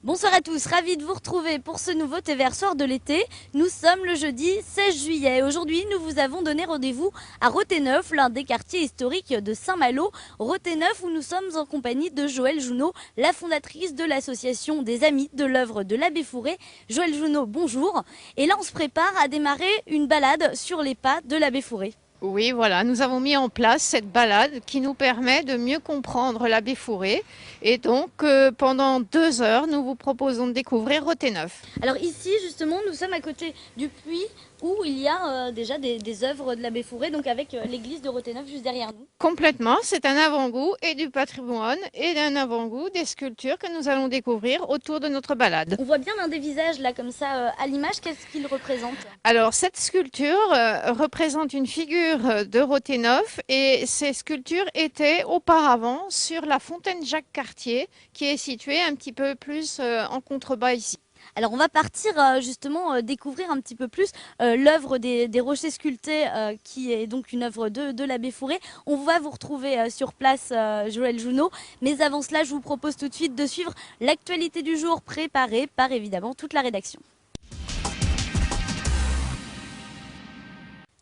Bonsoir à tous, ravi de vous retrouver pour ce nouveau TV Soir de l'été. Nous sommes le jeudi 16 juillet. Aujourd'hui, nous vous avons donné rendez-vous à Roténeuf, l'un des quartiers historiques de Saint-Malo. Roténeuf où nous sommes en compagnie de Joëlle Jounot, la fondatrice de l'association des Amis de l'œuvre de l'abbé Fourré. Joëlle Jounot, bonjour. Et là, on se prépare à démarrer une balade sur les pas de l'abbé Fourré. Oui, voilà, nous avons mis en place cette balade qui nous permet de mieux comprendre l'abbé Fourré. Et donc, pendant 2 heures, nous vous proposons de découvrir Roténeuf. Alors ici, justement, nous sommes à côté du puits où il y a déjà des œuvres de l'abbé Fourré, donc avec l'église de Roténeuf juste derrière nous. Complètement, c'est un avant-goût et du patrimoine et d'un avant-goût des sculptures que nous allons découvrir autour de notre balade. On voit bien l'un des visages là comme ça à l'image, qu'est-ce qu'il représente? Alors, cette sculpture représente une figure de Roténeuf et ces sculptures étaient auparavant sur la fontaine Jacques-Cartier qui est située un petit peu plus en contrebas ici. Alors on va partir justement découvrir un petit peu plus l'œuvre des rochers sculptés qui est donc une œuvre de l'abbé Fourré. On va vous retrouver sur place Joëlle Jounot, mais avant cela je vous propose tout de suite de suivre l'actualité du jour préparée par évidemment toute la rédaction.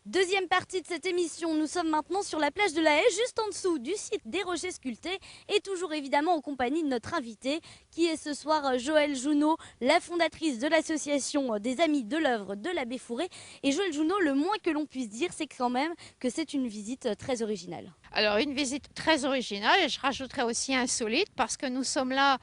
Deuxième partie de cette émission, nous sommes maintenant sur la plage de la Haye, juste en dessous du site des rochers sculptés et toujours évidemment en compagnie de notre invitée qui est ce soir Joëlle Jounot, la fondatrice de l'association des Amis de l'œuvre de l'abbé Fourré. Et Joëlle Jounot, le moins que l'on puisse dire, c'est quand même que c'est une visite très originale. Alors, une visite très originale et je rajouterais aussi insolite parce que nous sommes là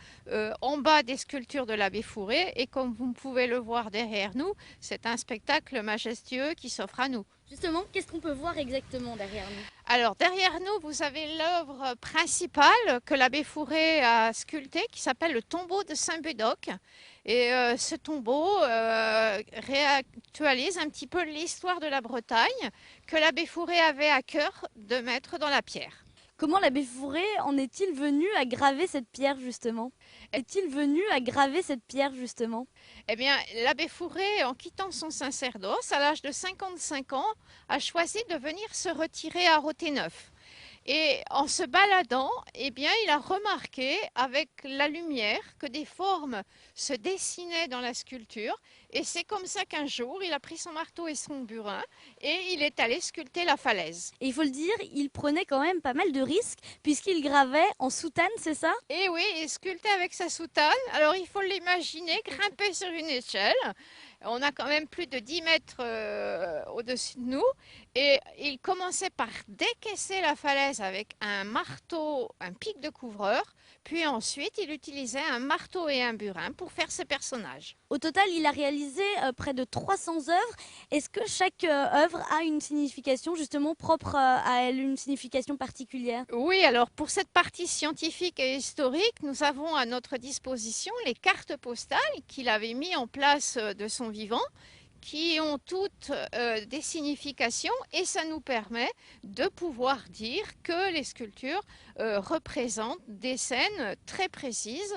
en bas des sculptures de l'abbé Fourré et comme vous pouvez le voir derrière nous, c'est un spectacle majestueux qui s'offre à nous. Justement, qu'est-ce qu'on peut voir exactement derrière nous? Alors, derrière nous, vous avez l'œuvre principale que l'abbé Fourré a sculptée qui s'appelle le tombeau de Saint-Médoc. Et ce tombeau réactualise un petit peu l'histoire de la Bretagne que l'abbé Fourré avait à cœur de mettre dans la pierre. Comment l'abbé Fourré en est-il venu à graver cette pierre justement? Est-il venu à graver cette pierre justement? Eh bien, l'abbé Fourré, en quittant son sacerdoce à l'âge de 55 ans, a choisi de venir se retirer à Roténeuf. Et en se baladant, eh bien, il a remarqué avec la lumière que des formes se dessinaient dans la sculpture. Et c'est comme ça qu'un jour, il a pris son marteau et son burin et il est allé sculpter la falaise. Et il faut le dire, il prenait quand même pas mal de risques puisqu'il gravait en soutane, c'est ça? Et oui, il sculptait avec sa soutane. Alors il faut l'imaginer grimper sur une échelle. On a quand même plus de 10 mètres au-dessus de nous. Et il commençait par décaisser la falaise avec un marteau, un pic de couvreur. Puis ensuite, il utilisait un marteau et un burin pour faire ses personnages. Au total, il a réalisé près de 300 œuvres. Est-ce que chaque œuvre a une signification justement propre à elle, une signification particulière? Oui, alors pour cette partie scientifique et historique, nous avons à notre disposition les cartes postales qu'il avait mis en place de son vivant, qui ont toutes des significations et ça nous permet de pouvoir dire que les sculptures représentent des scènes très précises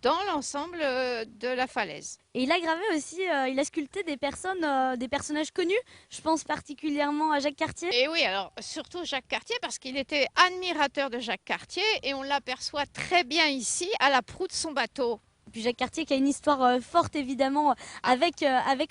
dans l'ensemble de la falaise. Et il a gravé aussi, il a sculpté des personnes, des personnages connus. Je pense particulièrement à Jacques Cartier. Et oui, alors surtout Jacques Cartier, parce qu'il était admirateur de Jacques Cartier et on l'aperçoit très bien ici à la proue de son bateau. Puis Jacques Cartier qui a une histoire forte évidemment avec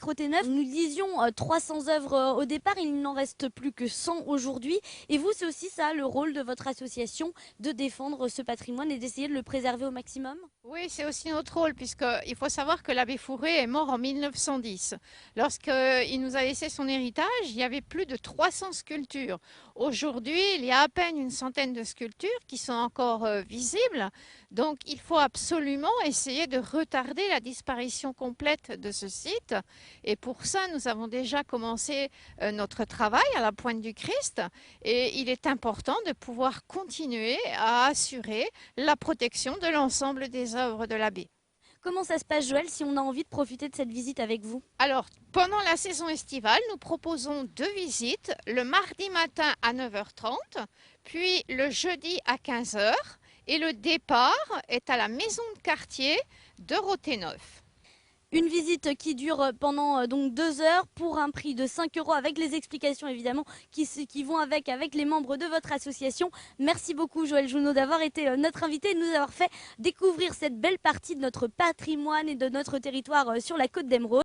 Roténeuf. Nous disions 300 œuvres au départ, il n'en reste plus que 100 aujourd'hui. Et vous, c'est aussi ça le rôle de votre association, de défendre ce patrimoine et d'essayer de le préserver au maximum? Oui, c'est aussi notre rôle, puisqu'il faut savoir que l'abbé Fourré est mort en 1910. Lorsqu'il nous a laissé son héritage, il y avait plus de 300 sculptures. Aujourd'hui, il y a à peine une centaine de sculptures qui sont encore visibles. Donc, il faut absolument essayer de retarder la disparition complète de ce site. Et pour ça, nous avons déjà commencé notre travail à la Pointe du Christ. Et il est important de pouvoir continuer à assurer la protection de l'ensemble des œuvres de l'abbé. Comment ça se passe, Joël, si on a envie de profiter de cette visite avec vous? Alors, pendant la saison estivale, nous proposons 2 visites, le mardi matin à 9h30, puis le jeudi à 15h, et le départ est à la maison de quartier de Roténeuf. Une visite qui dure pendant donc 2 heures pour un prix de 5 euros avec les explications évidemment qui vont avec les membres de votre association. Merci beaucoup Joël Jounot d'avoir été notre invité et de nous avoir fait découvrir cette belle partie de notre patrimoine et de notre territoire sur la Côte d'Emeraude.